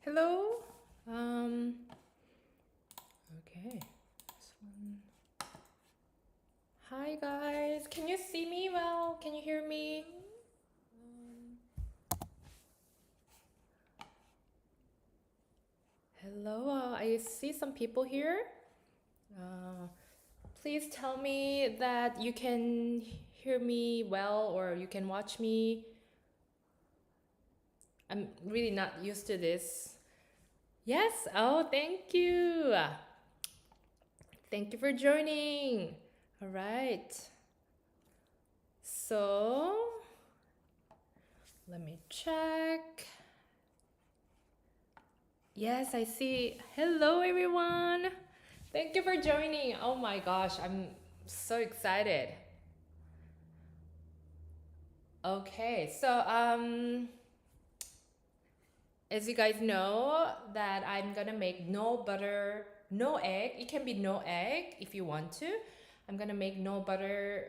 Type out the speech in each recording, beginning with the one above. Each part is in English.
Hello. Um, okay. This one. Hi guys. Can you see me well? Can you hear me? Hello. I see some people here. Uh, please tell me that you can hear me well or you can watch me. I'm really not used to this. Yes. Oh, thank you. Thank you for joining. All right. So, let me check. Yes, I see. Hello, everyone. Thank you for joining. Oh my gosh, I'm so excited. Okay, so as you guys know, that I'm gonna make no butter, no egg. It can be no egg if you want to. I'm gonna make no butter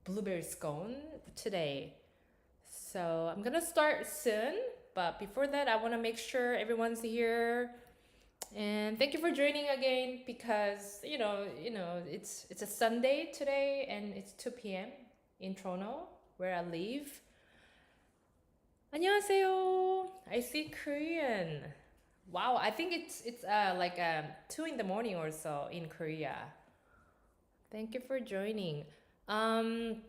blueberry scone today. So I'm gonna start soon, but before that, I want to make sure everyone's here. And thank you for joining again because it's a Sunday today and it's 2 p.m. in Toronto where I live. 안녕하세요. I see Korean. Wow, I think it's like 2 in the morning or so in Korea. Thank you for joining. Um,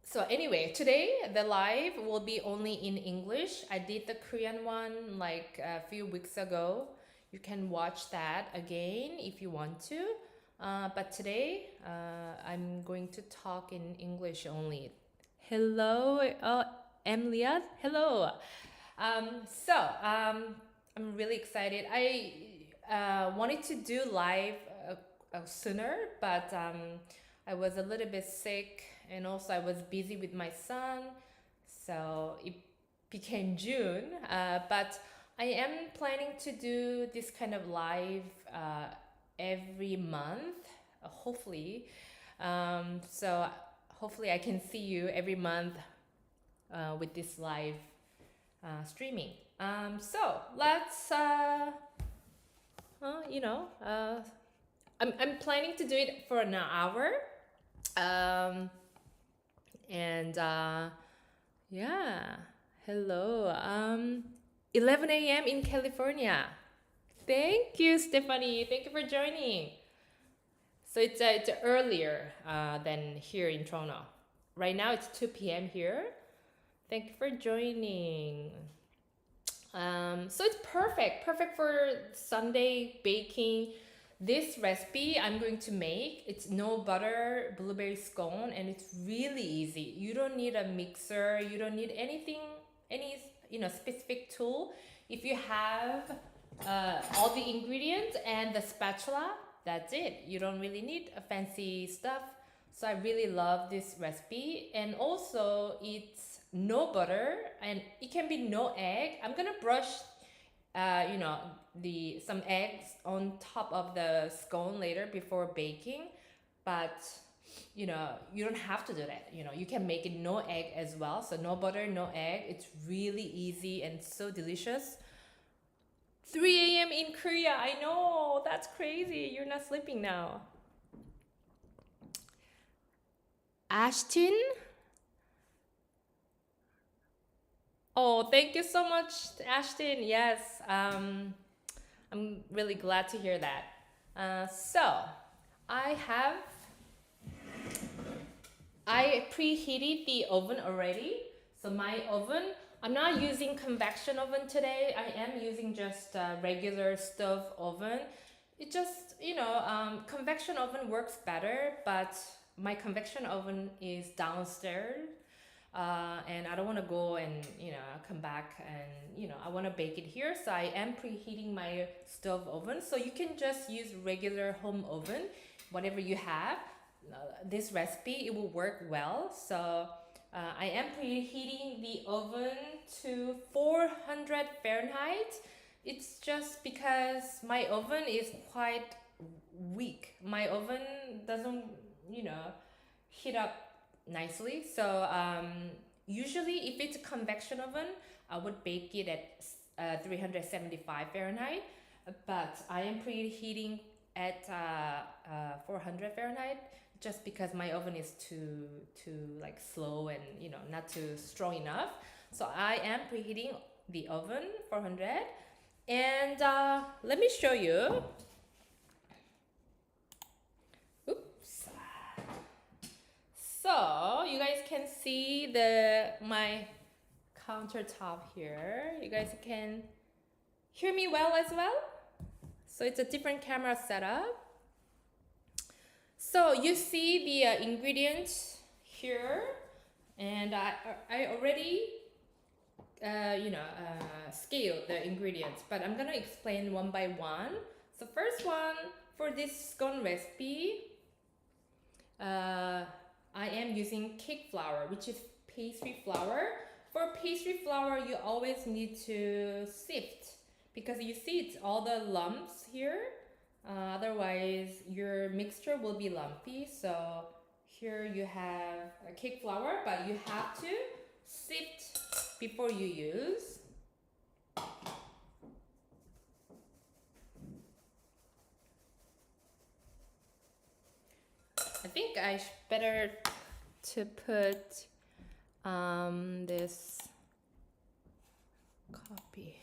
so anyway, today the live will be only in English. I did the Korean one like a few weeks ago. You can watch that again if you want to. But today I'm going to talk in English only. Hello, Emilia. Hello. I'm really excited. I wanted to do live sooner, but I was a little bit sick and also I was busy with my son. So it became June. But I am planning to do this kind of live every month, hopefully. So hopefully I can see you every month with this live streaming. So let's, you know, I'm planning to do it for an hour. Um, and yeah, hello. 11 a.m. in California. Thank you, Stephanie. Thank you for joining. So it's earlier than here in Toronto. Right now it's 2 p.m. here. Thank you for joining. So it's perfect for Sunday baking. This recipe I'm going to make, it's no butter blueberry scone and it's really easy. You don't need a mixer, you don't need anything, any specific tool. If you have all the ingredients and the spatula, that's it. You don't really need a fancy stuff. So I really love this recipe, and also it's no butter and it can be no egg. I'm gonna brush the some eggs on top of the scone later before baking, but you don't have to do that. You can make it no egg as well. So no butter, no egg. It's really easy and so delicious. 3 a.m. in Korea. I know, that's crazy. You're not sleeping now. Ashton. Oh, thank you so much, Ashton. Yes, I'm really glad to hear that. So, I have I preheated the oven already. So my oven, I'm not using convection oven today. I am using just a regular stove oven. It just, convection oven works better, but my convection oven is downstairs. And I don't want to go and come back and I want to bake it here, so I am preheating my stove oven. So you can just use regular home oven, whatever you have. This recipe, it will work well. So I am preheating the oven to 400 Fahrenheit. It's just because my oven is quite weak. My oven doesn't heat up nicely. So usually if it's a convection oven, I would bake it at 375 Fahrenheit, but I am preheating at 400 Fahrenheit just because my oven is too like slow and not too strong enough. So I am preheating the oven 400, and let me show you. Oops. So you guys can see my countertop here. You guys can hear me well as well. So it's a different camera setup. So you see the ingredients here, and I already scaled the ingredients, but I'm gonna explain one by one. So first one, for this scone recipe, I am using cake flour, which is pastry flour. For pastry flour, you always need to sift, because you see it's all the lumps here. Otherwise, your mixture will be lumpy. So here you have a cake flour, but you have to sift before you use. I think I better to put this copy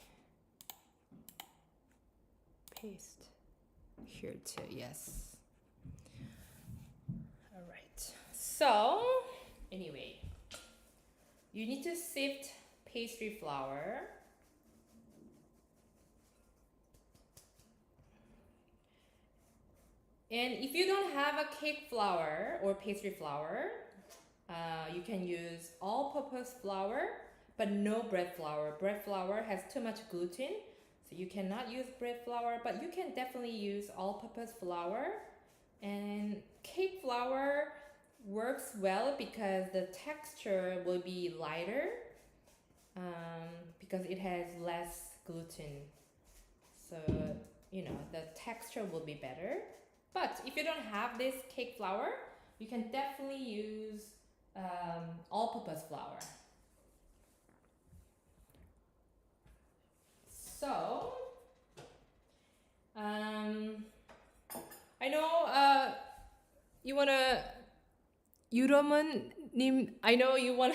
paste here too. Yes. All right. So anyway, you need to sift pastry flour. And if you don't have a cake flour or pastry flour, you can use all-purpose flour, but no bread flour. Bread flour has too much gluten, so you cannot use bread flour, but you can definitely use all-purpose flour. And cake flour works well because the texture will be lighter, because it has less gluten. So, the texture will be better. But if you don't have this cake flour, you can definitely use all-purpose flour. So, I know I know you wanna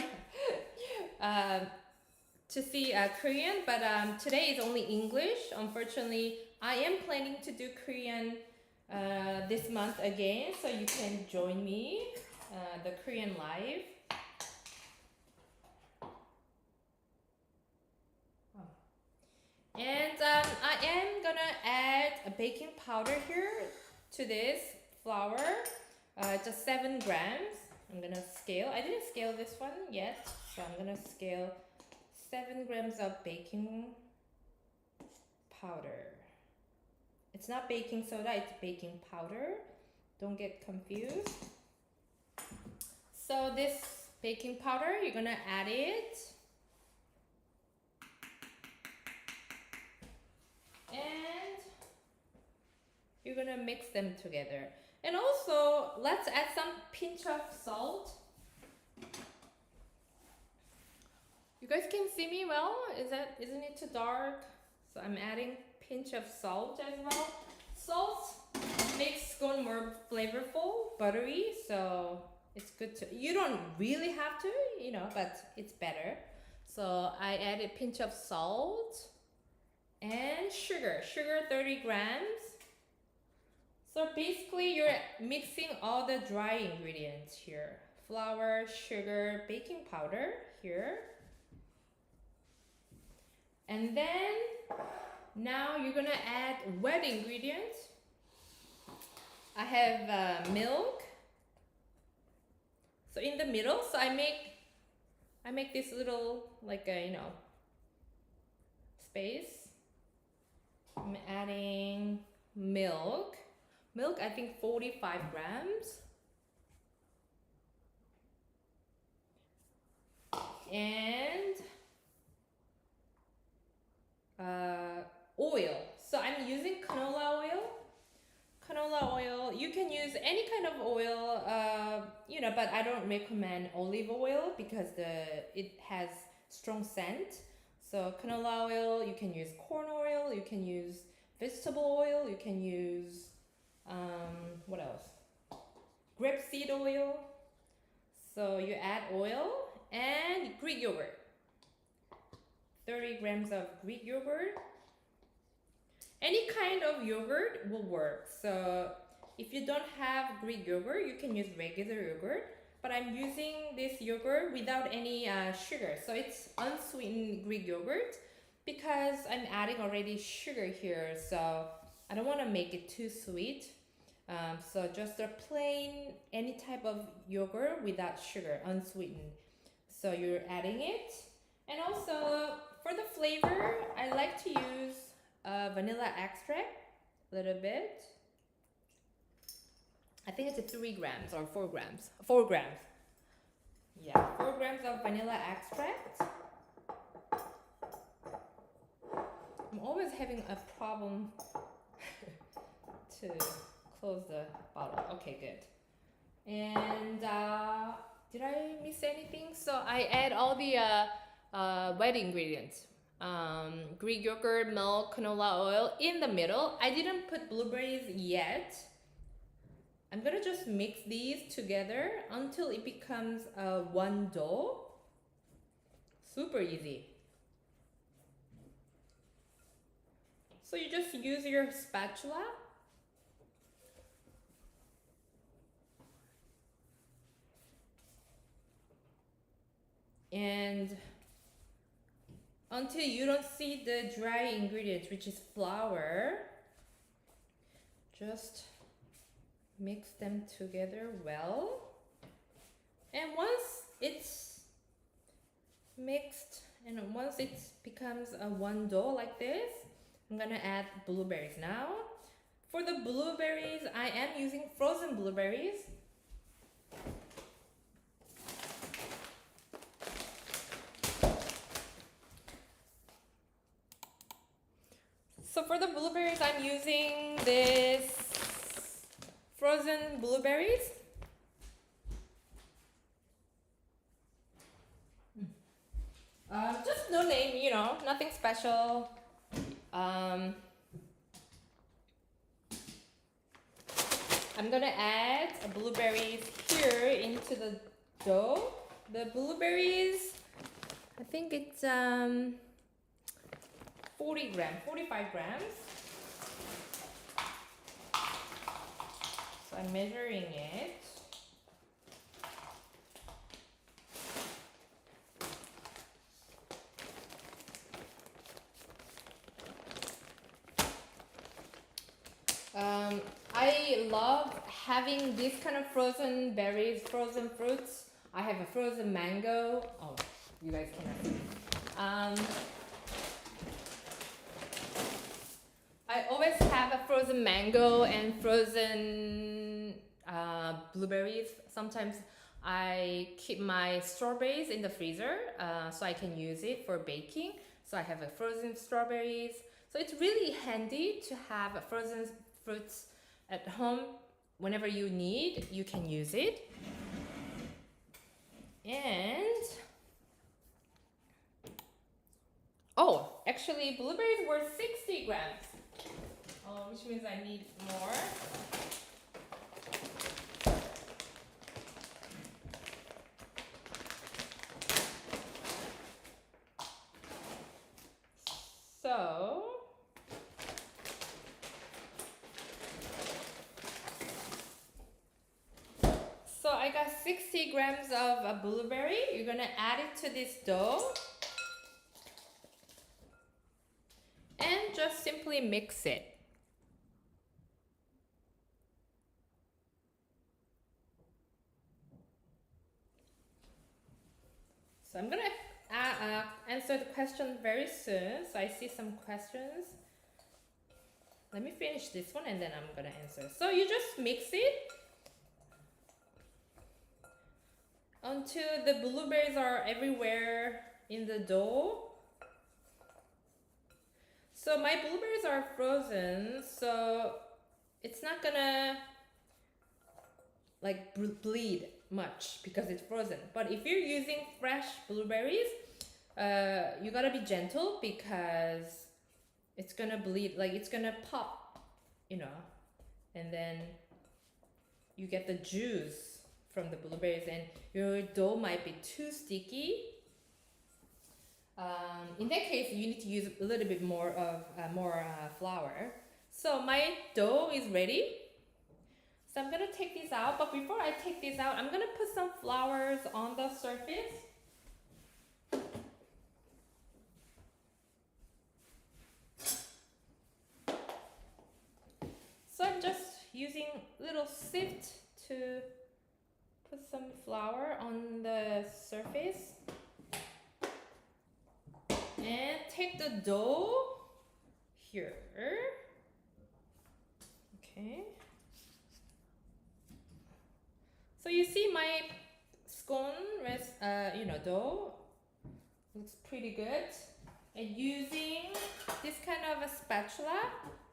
to see Korean, but today is only English. Unfortunately, I am planning to do Korean this month again, so you can join me the Korean live. And I am gonna add a baking powder here to this flour, just 7 grams. I'm gonna scale. I didn't scale this one yet, so I'm gonna scale 7 grams of baking powder. It's not baking soda, it's baking powder. Don't get confused. So this baking powder, you're gonna add it. And you're gonna mix them together. And also, let's add some pinch of salt. You guys can see me well? Isn't it too dark? So I'm adding pinch of salt as well. Salt makes scone more flavorful, buttery, so it's good to, you don't really have to, but it's better. So I added a pinch of salt and sugar 30 grams. So basically you're mixing all the dry ingredients here. Flour, sugar, baking powder here. And then now you're gonna add wet ingredients. I have milk. So in the middle, so I make this little space. I'm adding milk. Milk, I think 45 grams. And oil. So I'm using canola oil. Canola oil, you can use any kind of oil, but I don't recommend olive oil because it has strong scent. So canola oil, you can use corn oil, you can use vegetable oil, you can use, what else? Grapeseed oil. So you add oil and Greek yogurt. 30 grams of Greek yogurt. Any kind of yogurt will work. So if you don't have Greek yogurt, you can use regular yogurt. But I'm using this yogurt without any sugar. So it's unsweetened Greek yogurt because I'm adding already sugar here. So I don't want to make it too sweet. So just a plain, any type of yogurt without sugar, unsweetened. So you're adding it. And also for the flavor, I like to use vanilla extract, a little bit. I think it's 3 grams or 4 grams. 4 grams. Yeah, 4 grams of vanilla extract. I'm always having a problem to close the bottle. Okay, good. And did I miss anything? So I add all the wet ingredients. Greek yogurt, milk, canola oil in the middle. I didn't put blueberries yet. I'm gonna just mix these together until it becomes one dough. Super easy. So you just use your spatula. And until you don't see the dry ingredients, which is flour, just mix them together well. And once it's mixed and once it becomes a one dough like this, I'm gonna add blueberries now. For the blueberries, I am using frozen blueberries. So for the blueberries, I'm using this frozen blueberries. Just no name, you know, nothing special. I'm gonna add blueberries here into the dough. The blueberries, I think it's 40 grams, 45 grams. So I'm measuring it. I love having this kind of frozen berries, frozen fruits. I have a frozen mango. Oh, you guys cannot see. I always have a frozen mango and frozen blueberries. Sometimes I keep my strawberries in the freezer so I can use it for baking. So I have a frozen strawberries. So it's really handy to have frozen fruits at home. Whenever you need, you can use it. And oh, actually blueberries were 60 grams. Which means I need more. So I got 60 grams of a blueberry. You're gonna add it to this dough. And just simply mix it. So I'm gonna answer the question very soon. So I see some questions. Let me finish this one and then I'm gonna answer. So you just mix it until the blueberries are everywhere in the dough. So my blueberries are frozen, so it's not gonna bleed much because it's frozen. But if you're using fresh blueberries, you gotta be gentle because it's gonna bleed, like it's gonna pop, you know, and then you get the juice from the blueberries and your dough might be too sticky. In that case, you need to use a little bit more of flour. So my dough is ready. So I'm gonna take this out, but before I take this out, I'm gonna put some flowers on the surface. So I'm just using little sift to put some flour on the surface. And take the dough here. Okay. So you see my scone dough looks pretty good. And using this kind of a spatula,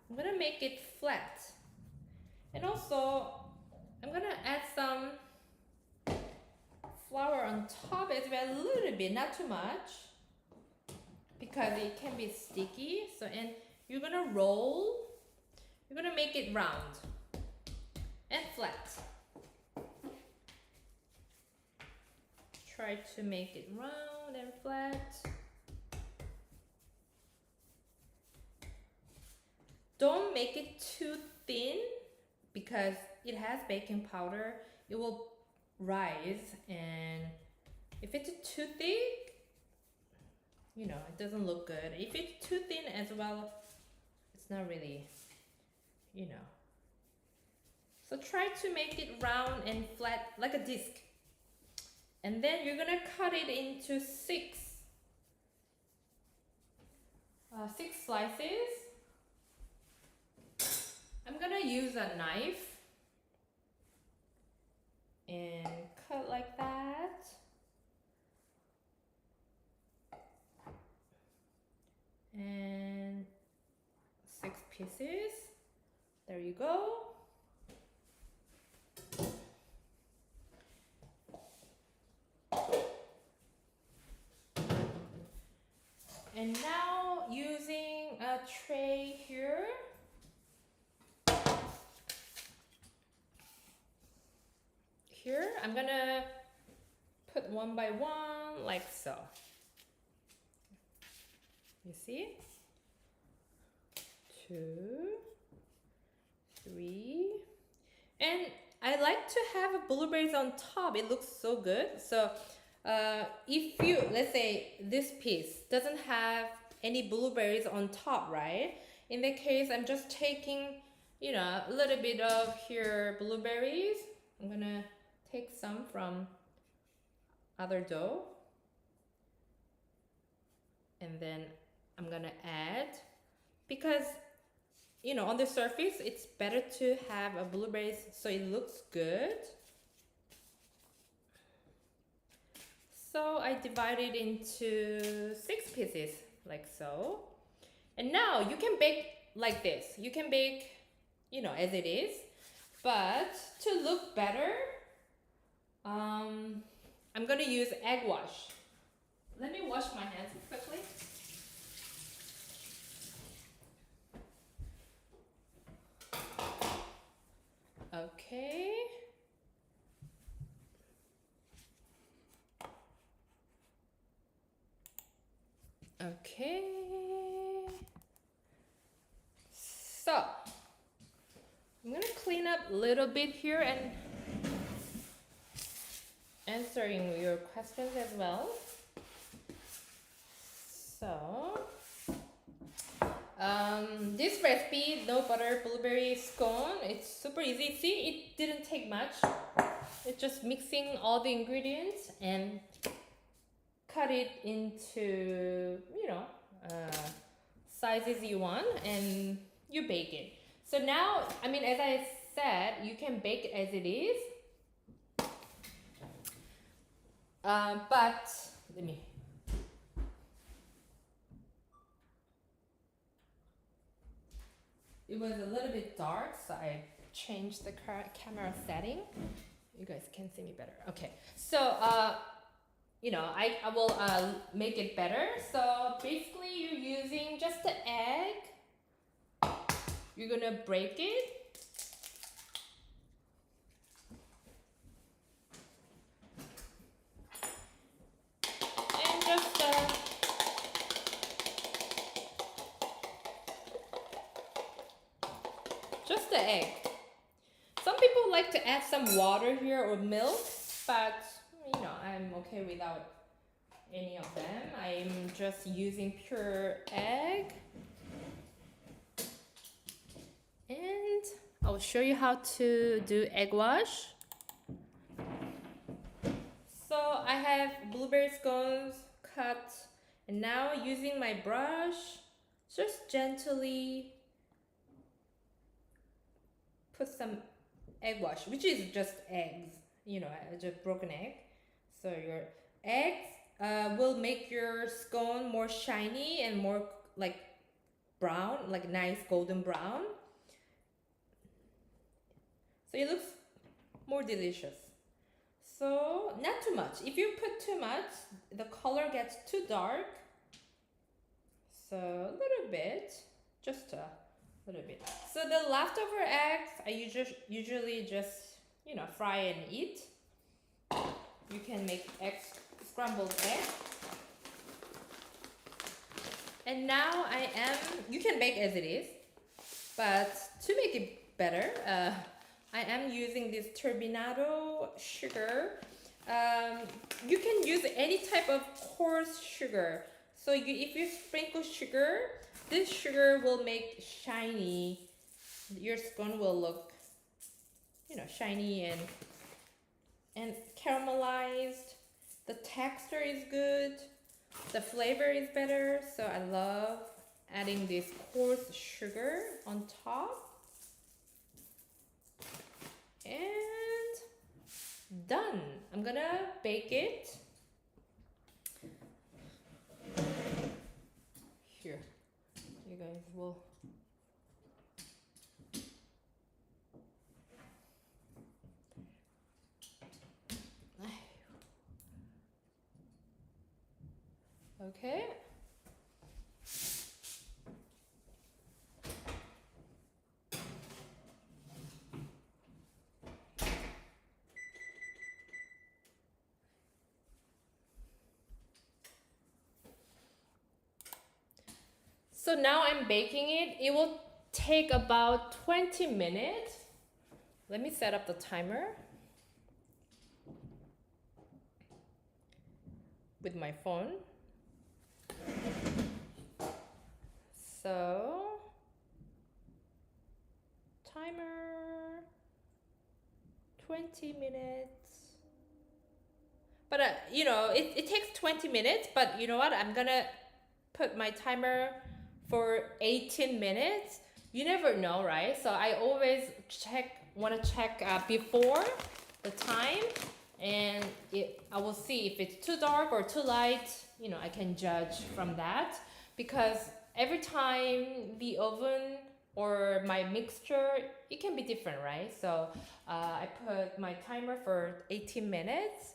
I'm gonna make it flat. And also, I'm gonna add some flour on top as well, a little bit, not too much, because it can be sticky. So, and you're gonna roll, you're gonna make it round and flat. Try to make it round and flat. Don't make it too thin because it has baking powder. It will rise, and if it's too thick, you know, it doesn't look good. If it's too thin as well, it's not really, you know. So try to make it round and flat like a disc. And then you're gonna cut it into six slices. I'm gonna use a knife and cut like that. And 6 pieces. There you go. And now using a tray here, I'm gonna put one by one like so. You see? 2, 3, and I like to have blueberries on top. It looks so good. So if you, let's say this piece doesn't have any blueberries on top, right? In that case, I'm just taking, you know, a little bit of here blueberries. I'm gonna take some from other dough. And then I'm gonna add, because, you know, on the surface, it's better to have a blueberries so it looks good. So I divide it into 6 pieces, like so. And now you can bake like this. You can bake, you know, as it is. But to look better, I'm gonna use egg wash. Let me wash my hands quickly. Okay. Okay. So I'm gonna clean up a little bit here and answering your questions as well. So this recipe, no butter blueberry scone, it's super easy. See, it didn't take much. It's just mixing all the ingredients and cut it into, you know, sizes you want, and you bake it. So now, I mean, as I said, you can bake it as it is. But let me. It was a little bit dark, so I changed the camera setting. You guys can see me better. Okay, so I will make it better. So basically you're using just the egg. You're gonna break it. And just the egg. Some people like to add some water here or milk, but I'm okay without any of them. I'm just using pure egg. And I'll show you how to do egg wash. So I have blueberry scones cut, and now using my brush, just gently put some egg wash, which is just eggs, just broken egg. So your eggs will make your scone more shiny and more like brown, like nice golden brown. So it looks more delicious. So not too much. If you put too much, the color gets too dark. So a little bit, just a little bit. So the leftover eggs, I usually just fry and eat. You can make scrambled egg. And now you can bake as it is, but to make it better, I am using this turbinado sugar. You can use any type of coarse sugar. So if you sprinkle sugar, this sugar will make shiny. Your scone will look, shiny and caramelized. The texture is good. The flavor is better. So I love adding this coarse sugar on top. And done. I'm gonna bake it. Here, you guys will. Okay. So now I'm baking it. It will take about 20 minutes. Let me set up the timer with my phone. So, timer, 20 minutes. But it takes 20 minutes, but you know what? I'm gonna put my timer for 18 minutes. You never know, right? So I always want to check before the time, and I will see if it's too dark or too light. I can judge from that, because every time the oven or my mixture, it can be different, right? So I put my timer for 18 minutes,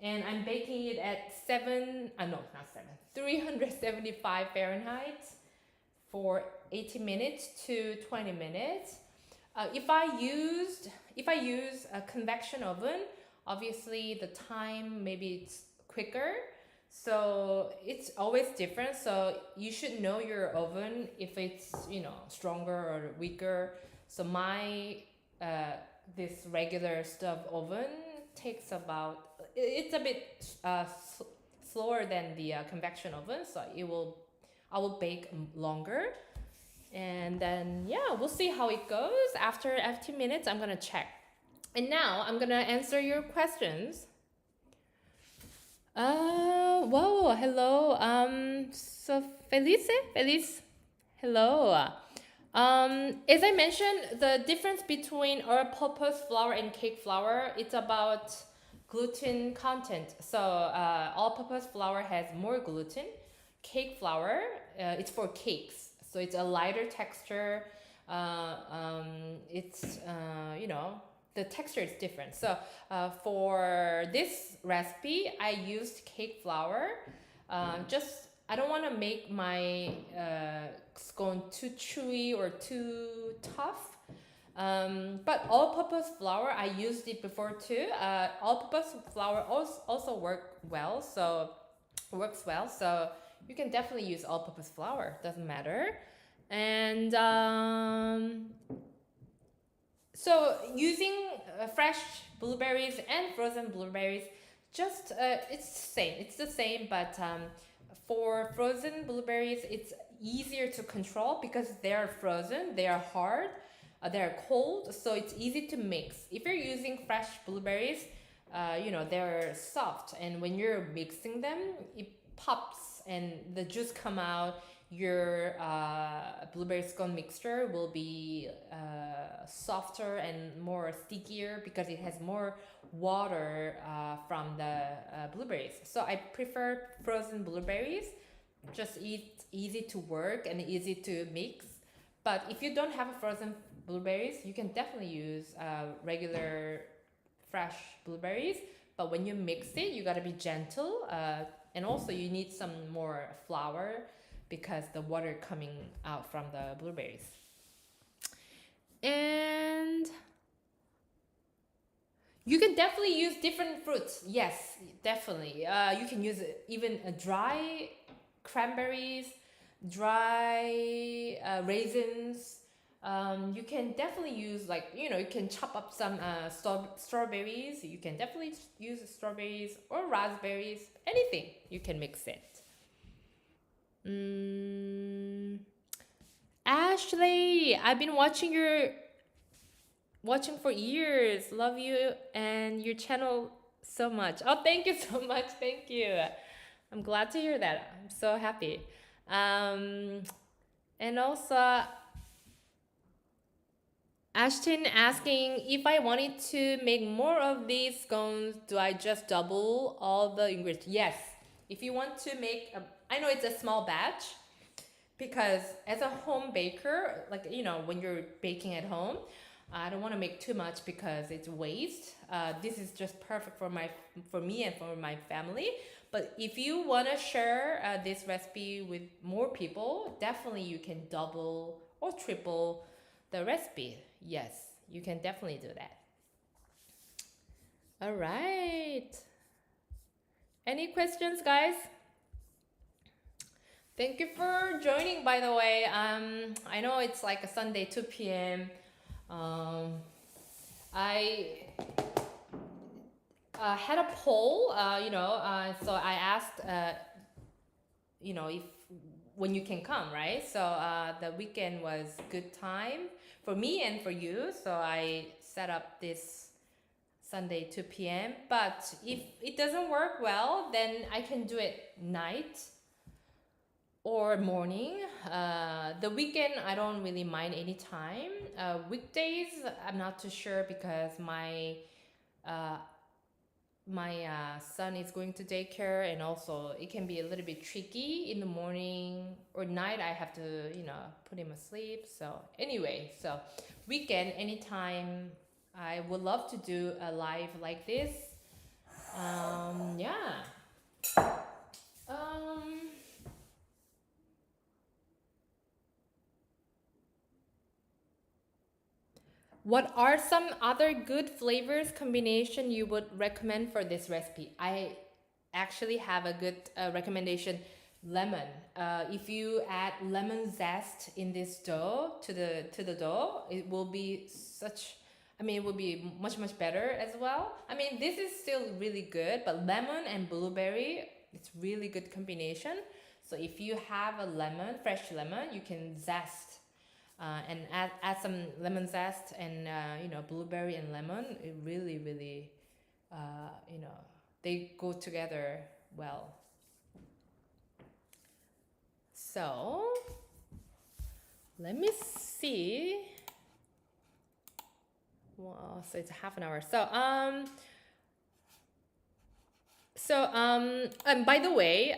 and I'm baking it at 375 Fahrenheit for 18 minutes to 20 minutes. If I use a convection oven, obviously the time maybe it's quicker. So it's always different. So you should know your oven if it's stronger or weaker. So my this regular stove oven takes it's a bit slower than the convection oven. So I will bake longer. And then we'll see how it goes. After 18 minutes, I'm gonna check. And now I'm gonna answer your questions. Whoa, hello. So Felice, hello. As I mentioned, the difference between all-purpose flour and cake flour, it's about gluten content. So all-purpose flour has more gluten. Cake flour, it's for cakes. So it's a lighter texture. It's the texture is different. So for this recipe, I used cake flour. Just I don't want to make my scone too chewy or too tough. But all-purpose flour, I used it before too. All-purpose flour also works well. So you can definitely use all-purpose flour. Doesn't matter. And so using fresh blueberries and frozen blueberries, just it's the same. It's the same, but for frozen blueberries, it's easier to control because they are frozen, they are hard, they're cold, so it's easy to mix. If you're using fresh blueberries, they're soft, and when you're mixing them, it pops and the juice come out. Your blueberry scone mixture will be softer and more stickier because it has more water from the blueberries. So I prefer frozen blueberries. Just easy to work and easy to mix. But if you don't have frozen blueberries, you can definitely use regular fresh blueberries. But when you mix it, you gotta be gentle. And also you need some more flour because the water coming out from the blueberries. And you can definitely use different fruits. Yes, definitely. You can use even dry cranberries, dry raisins. You can definitely use you can chop up some strawberries. You can definitely use strawberries or raspberries. Anything, you can mix it. Ashley, I've been watching for years. Love you and your channel so much. Oh, thank you so much. Thank you. I'm glad to hear that. I'm so happy. And also Ashton asking if I wanted to make more of these scones, do I just double all the ingredients? Yes. If you want to make I know it's a small batch, because as a home baker, when you're baking at home, I don't want to make too much because it's waste. This is just perfect for me and for my family. But if you want to share this recipe with more people, definitely you can double or triple the recipe. Yes, you can definitely do that. All right. Any questions, guys? Thank you for joining, by the way. I know it's like a Sunday, 2 p.m. I had a poll, so I asked, if when you can come, right? So the weekend was good time for me and for you. So I set up this Sunday, 2 p.m. But if it doesn't work well, then I can do it night or morning. The weekend, I don't really mind any time. Weekdays, I'm not too sure because my son is going to daycare, and also it can be a little bit tricky in the morning or night. I have to, put him asleep. So anyway, so weekend, anytime, I would love to do a live like this. Yeah. What are some other good flavors combination you would recommend for this recipe? I actually have a good recommendation. Lemon. If you add lemon zest in this dough to the dough, it will be it will be much better as well. This is still really good, but lemon and blueberry, it's really good combination. So if you have a fresh lemon, you can zest and add some lemon zest and blueberry and lemon. It really they go together well. So let me see. Well, so it's half an hour. And by the way,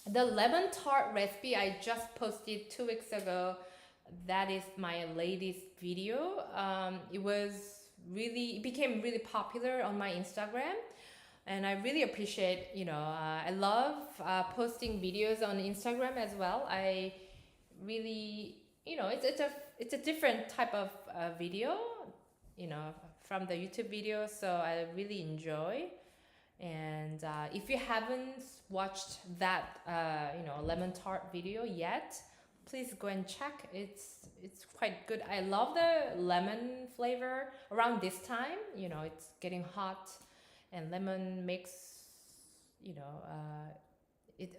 the lemon tart recipe I just posted 2 weeks ago. that is my latest video. It became really popular on my Instagram, and I really appreciate, I love posting videos on Instagram as well. I really, it's a different type of video, from the YouTube video, so I really enjoy. And if you haven't watched that, lemon tart video yet, please go and check. It's quite good. I love the lemon flavor around this time. It's getting hot, and lemon makes,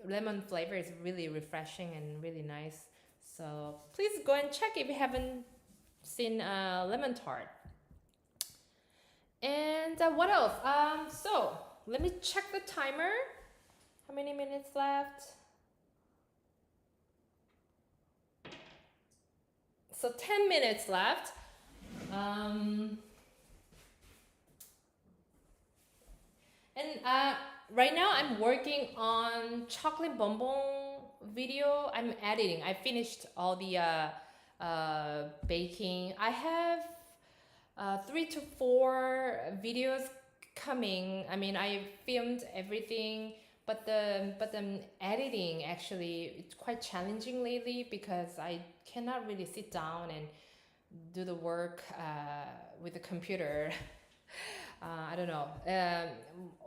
lemon flavor is really refreshing and really nice. So please go and check if you haven't seen lemon tart. And what else? So let me check the timer. How many minutes left? So 10 minutes left. And right now I'm working on chocolate bonbon video. I'm editing. I finished all the baking. I have 3 to 4 videos coming. I mean, I filmed everything, but the editing, actually, it's quite challenging lately because I cannot really sit down and do the work with the computer. I don't know.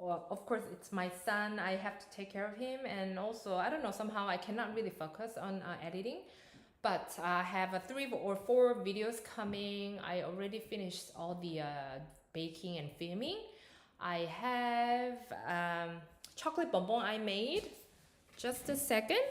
Well, of course, it's my son. I have to take care of him, and also, I don't know, somehow I cannot really focus on editing. But I have 3 or 4 videos coming. I already finished all the baking and filming. I have chocolate bonbon I made. Just a second.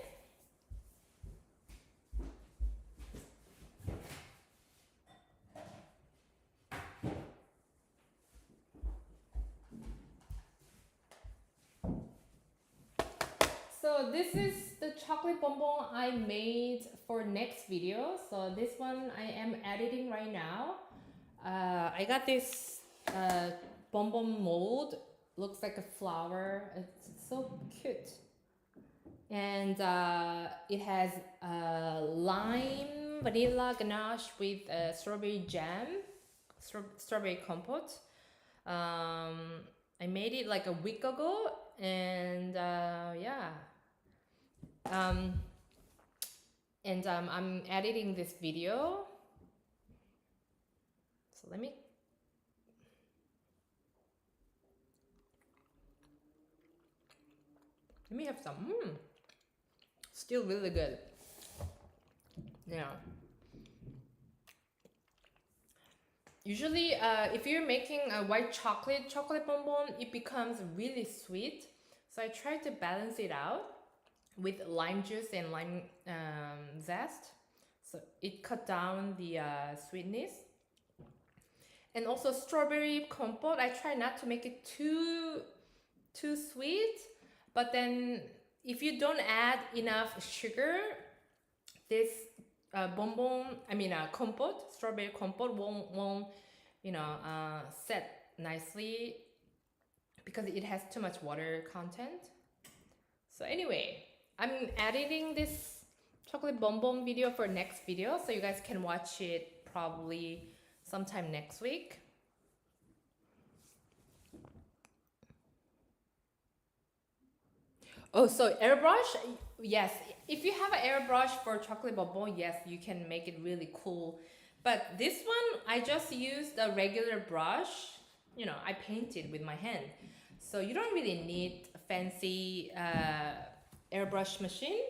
So this is the chocolate bonbon I made for next video. So this one I am editing right now. I got this bonbon mold. Looks like a flower. It's so cute. And it has lime vanilla ganache with strawberry jam, strawberry compote. I made it like a week ago, and yeah. And I'm editing this video. So let me have some. Still really good. Yeah. Usually, if you're making a white chocolate bonbon, it becomes really sweet. So I try to balance it out with lime juice and lime zest. So it cut down the sweetness. And also strawberry compote, I try not to make it too sweet. But then if you don't add enough sugar, this compote, strawberry compote won't set nicely because it has too much water content. So anyway, I'm editing this chocolate bonbon video for next video, so you guys can watch it probably sometime next week. Oh, so airbrush? Yes. If you have an airbrush for chocolate bonbon, yes, you can make it really cool. But this one, I just used a regular brush. I painted with my hand. So you don't really need a fancy airbrush machine.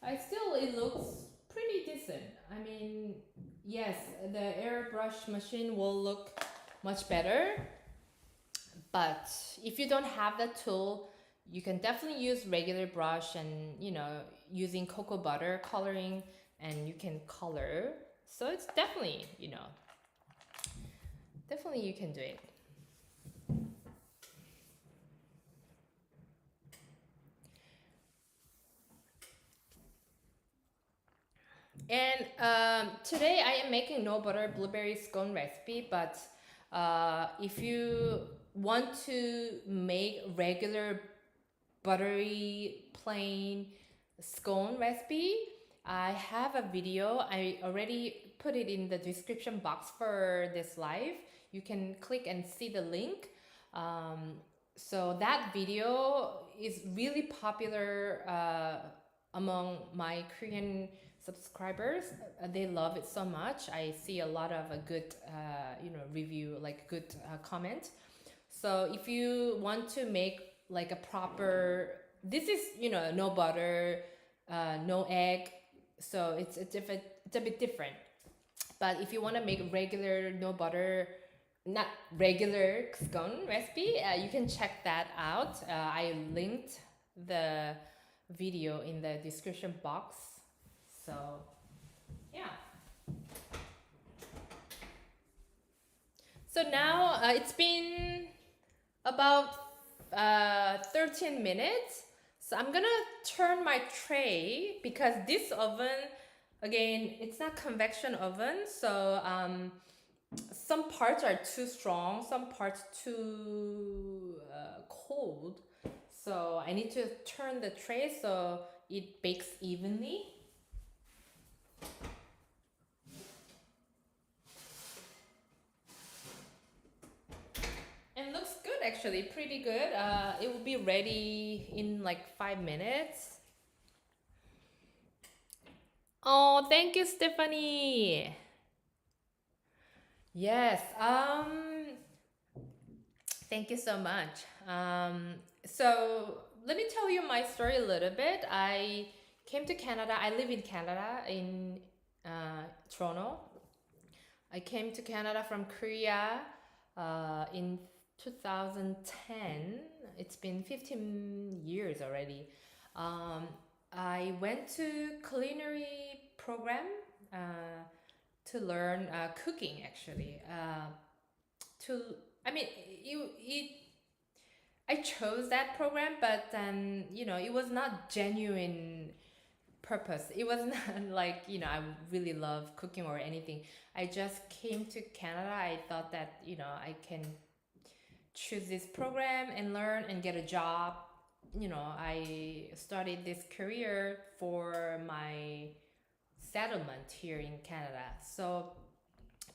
It looks pretty decent. I mean, yes, the airbrush machine will look much better. But if you don't have that tool, you can definitely use regular brush and, using cocoa butter coloring, and you can color. So it's definitely, definitely you can do it. And today I am making no butter blueberry scone recipe, but if you want to make regular buttery plain scone recipe, I have a video. I already put it in the description box for this live. You can click and see the link. So that video is really popular among my Korean subscribers. They love it so much. I see a lot of a good, review, like good comment. So if you want to make like a proper, this is no butter, no egg, so it's a bit different. But if you want to make regular no butter, not regular scone recipe, you can check that out. I linked the video in the description box. So yeah. So now it's been about 13 minutes. So I'm gonna turn my tray because this oven, again, it's not convection oven. So some parts are too strong, some parts too cold. So I need to turn the tray so it bakes evenly. And looks good actually, pretty good. It will be ready in like 5 minutes. Oh, thank you, Stephanie. Yes. Thank you so much. So let me tell you my story a little bit. I came to Canada. I live in Canada in Toronto. I came to Canada from Korea in 2010. It's been 15 years already. I went to culinary program to learn cooking actually. I chose that program, but then it was not genuine purpose. It was not like I really love cooking or anything. I just came to Canada. I thought that I can choose this program and learn and get a job. I started this career for my settlement here in Canada. So,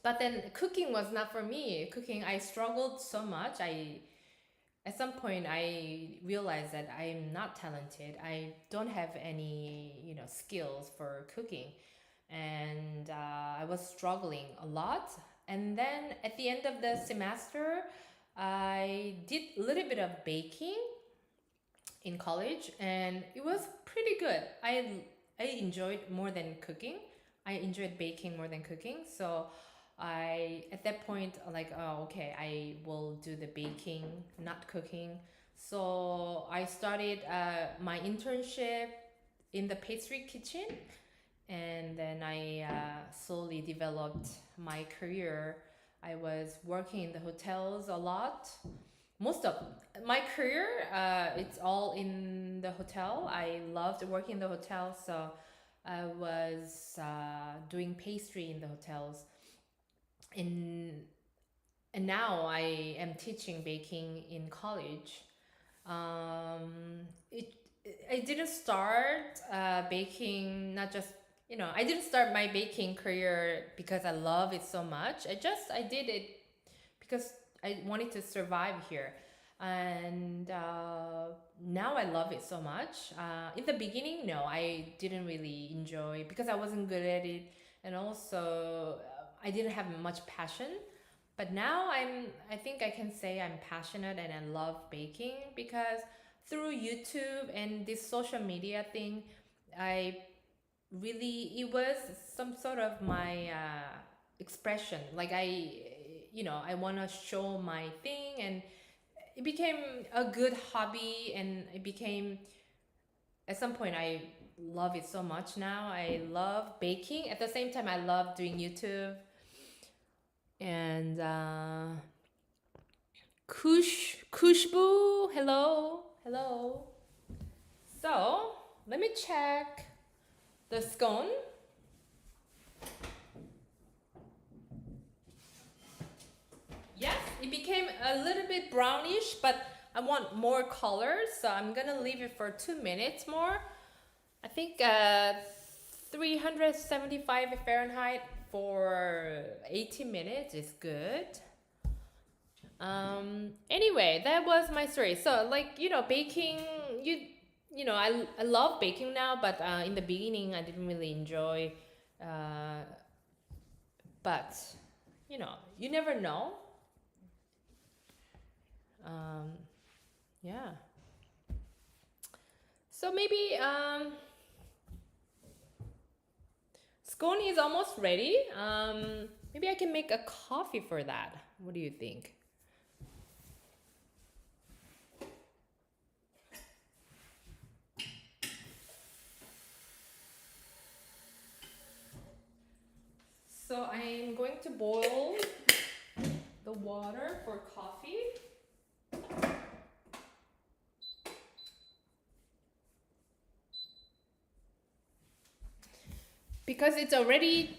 but then cooking was not for me. Cooking, I struggled so much. At some point I realized that I'm not talented. I don't have any skills for cooking, and I was struggling a lot. And then at the end of the semester, I did a little bit of baking in college, and it was pretty good. I enjoyed more than cooking. I enjoyed baking more than cooking. So I at that point like, oh, okay, I will do the baking, not cooking. So I started my internship in the pastry kitchen, and then I slowly developed my career. I was working in the hotels a lot. Most of my career, it's all in the hotel. I loved working in the hotel, so I was doing pastry in the hotels. And now I am teaching baking in college. It I didn't start baking, not just I didn't start my baking career because I love it so much. I did it because I wanted to survive here. And now I love it so much. In the beginning, no, I didn't really enjoy because I wasn't good at it, and also I didn't have much passion. But now I think I can say I'm passionate and I love baking because through YouTube and this social media thing, I it was some sort of my expression. Like I want to show my thing, and it became a good hobby, and it became at some point I love it so much now. I love baking. At the same time, I love doing YouTube. And Kushbu, hello. So let me check the scone. Yes, it became a little bit brownish, but I want more color, so I'm gonna leave it for 2 minutes more. I think 375 Fahrenheit for 80 minutes is good. Anyway, that was my story. So like, you know, baking, you know, I love baking now, but in the beginning I didn't really enjoy, but you know, you never know. Yeah. So maybe scone is almost ready. Maybe I can make a coffee for that. What do you think? So I'm going to boil the water for coffee. Because it's already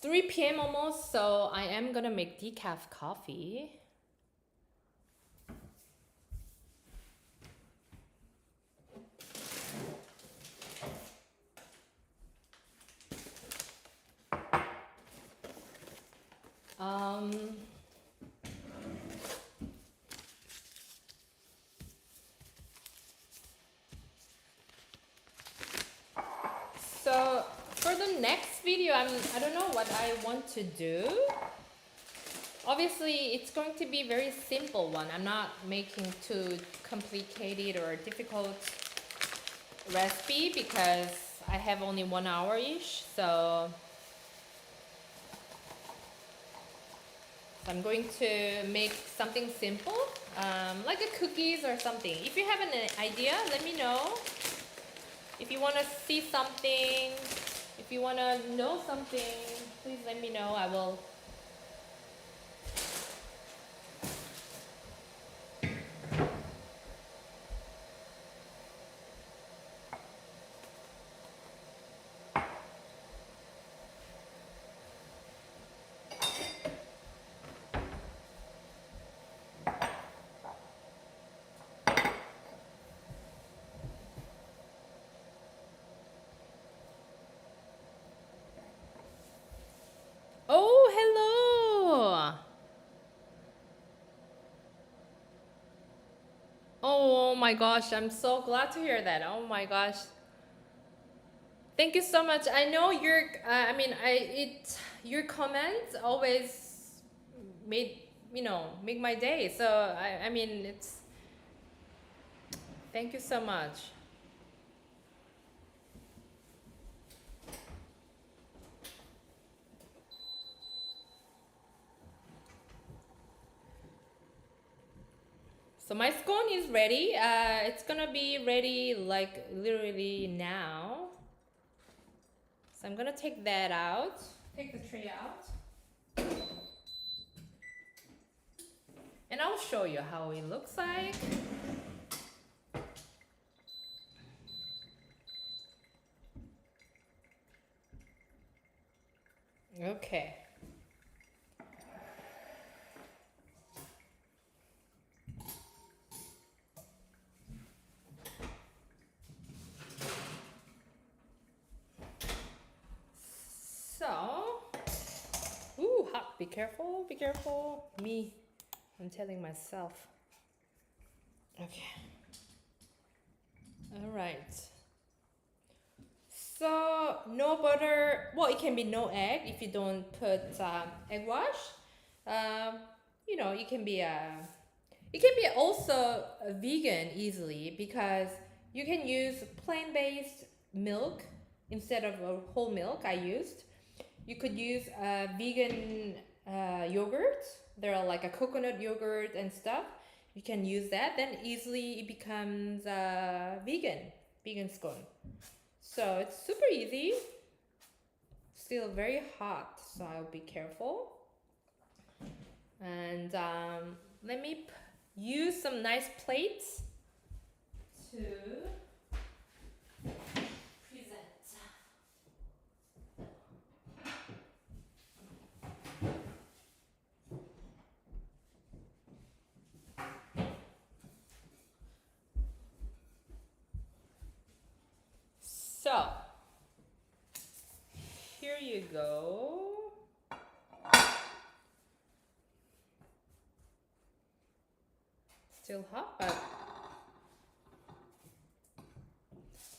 3 p.m. almost, so I am gonna make decaf coffee. So for the next video, I don't know what I want to do. Obviously, it's going to be a very simple one. I'm not making too complicated or difficult recipe because I have only 1 hour-ish. So I'm going to make something simple, like a cookies or something. If you have an idea, let me know. If you want to see something, if you want to know something, please let me know. I will. Oh, hello. Oh my gosh, I'm so glad to hear that. Oh my gosh. Thank you so much. I know your comments always make my day. So thank you so much. So my scone is ready. It's gonna be ready like literally now. So I'm gonna take that out. Take the tray out. And I'll show you how it looks like. Okay. So, ooh, hot, be careful, be careful. I'm telling myself. Okay. All right. So, no butter, well, it can be no egg if you don't put egg wash. It can be also vegan easily because you can use plant-based milk instead of whole milk I used. You could use vegan yogurt. There are like a coconut yogurt and stuff. You can use that, then easily it becomes vegan scone. So it's super easy. Still very hot, so I'll be careful. And let me use some nice plates to present. So go. Still hot, but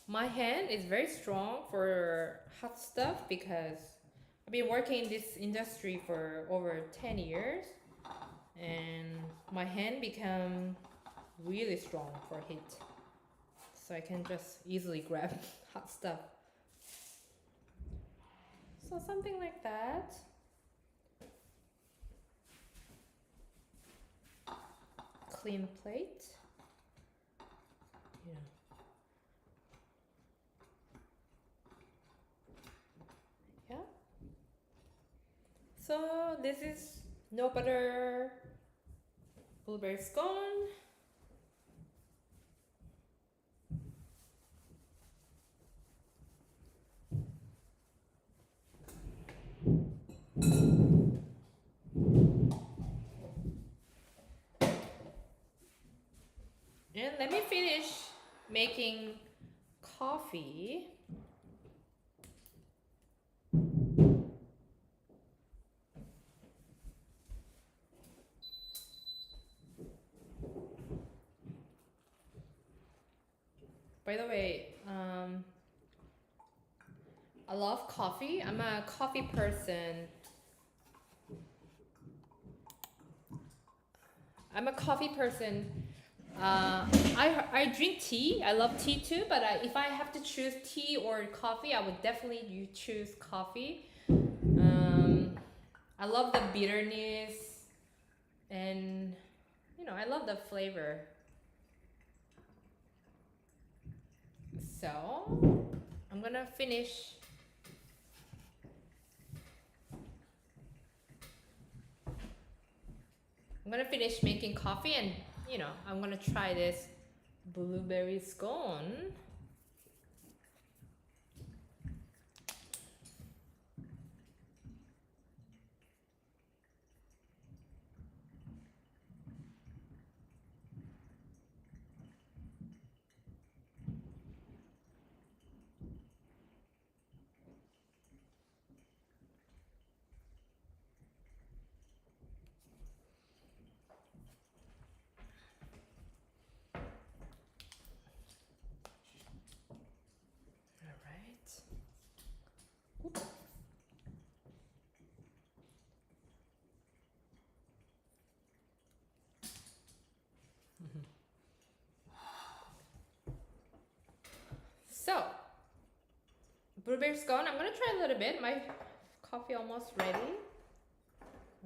my hand is very strong for hot stuff because I've been working in this industry for over 10 years and my hand become really strong for heat. So I can just easily grab hot stuff. So something like that. Clean plate. Yeah. Yeah. So this is no butter blueberry scone. And let me finish making coffee. By the way, I love coffee. I'm a coffee person. I drink tea. I love tea too. But if I have to choose tea or coffee, I would definitely choose coffee. I love the bitterness, and I love the flavor. So I'm gonna finish. I'm gonna finish making coffee, and I'm gonna try this blueberry scone. So, blueberry scone, I'm gonna try a little bit. My coffee almost ready.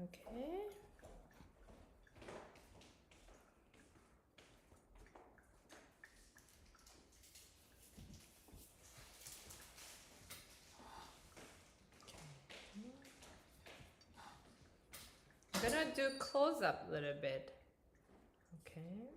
Okay. I'm gonna do close up a little bit. Okay.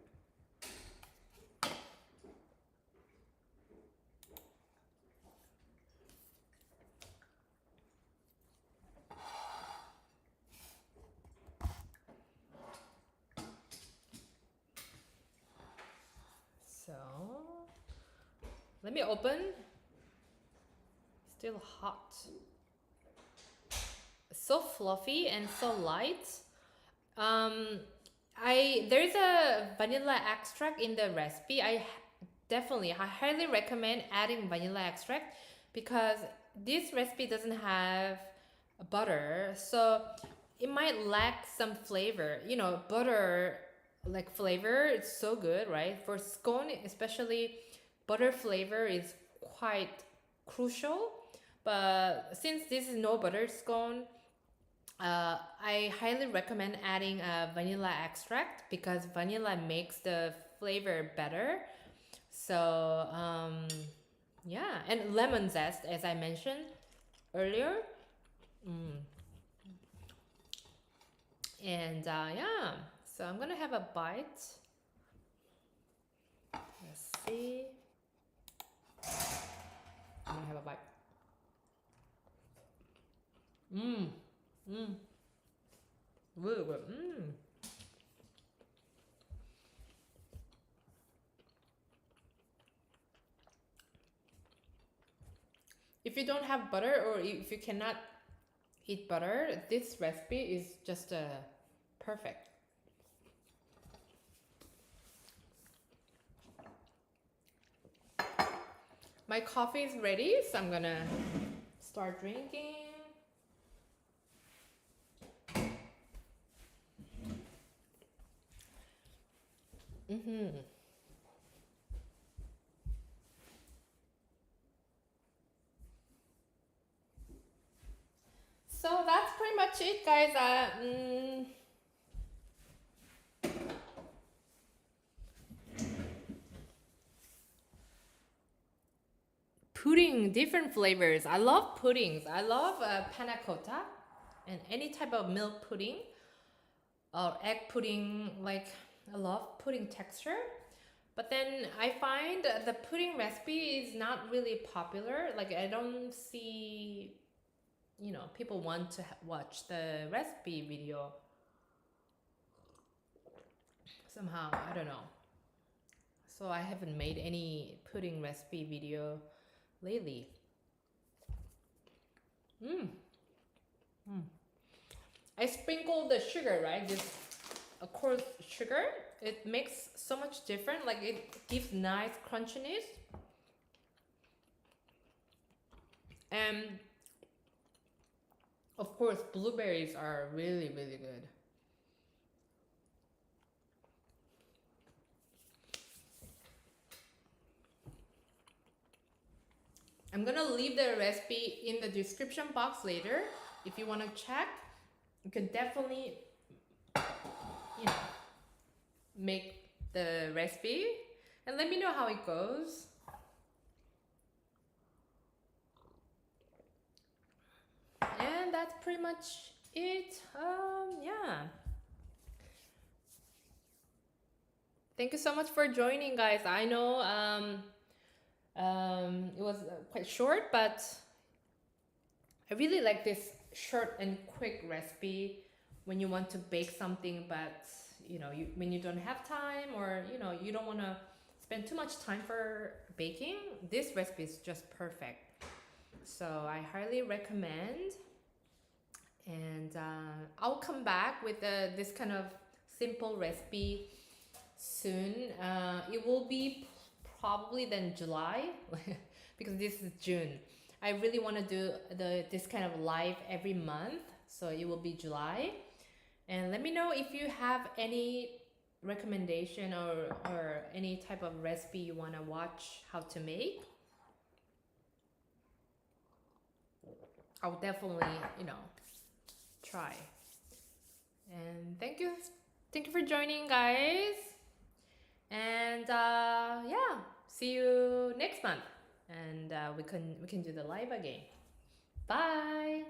So, let me open. Still hot. So fluffy and so light. There's a vanilla extract in the recipe. I highly recommend adding vanilla extract because this recipe doesn't have butter, so it might lack some flavor. Butter like flavor, it's so good, right? For scone, especially, butter flavor is quite crucial. But since this is no butter scone, I highly recommend adding vanilla extract because vanilla makes the flavor better. So yeah, and lemon zest, as I mentioned earlier. And yeah, so I'm gonna have a bite. Let's see. I'm gonna have a bite. Really good. If you don't have butter or if you cannot eat butter, this recipe is just perfect. My coffee is ready, so I'm gonna start drinking. So that's pretty much it, guys. Pudding, different flavors. I love puddings. I love panna cotta and any type of milk pudding or egg pudding. Like, I love pudding texture. But then I find the pudding recipe is not really popular. Like, I don't see, you know, people want to watch the recipe video. Somehow, I don't know. So I haven't made any pudding recipe video lately. I sprinkle the sugar, right? This, of course, sugar. It makes so much different. Like, it gives nice crunchiness. And of course, blueberries are really, really good. I'm gonna leave the recipe in the description box later. If you wanna check, you can definitely, you know, make the recipe and let me know how it goes. And that's pretty much it. Yeah. Thank you so much for joining, guys. I know it was quite short, but I really like this short and quick recipe when you want to bake something, but you know, when you don't have time, or you know, you don't want to spend too much time for baking, this recipe is just perfect. So I highly recommend. And I'll come back with this kind of simple recipe soon. It will be probably then July because this is June. I really want to do this kind of live every month, so it will be July. And let me know if you have any recommendation or any type of recipe you want to watch how to make. I'll definitely, you know, try. And thank you for joining, guys. And yeah, see you next month, and we can do the live again. Bye.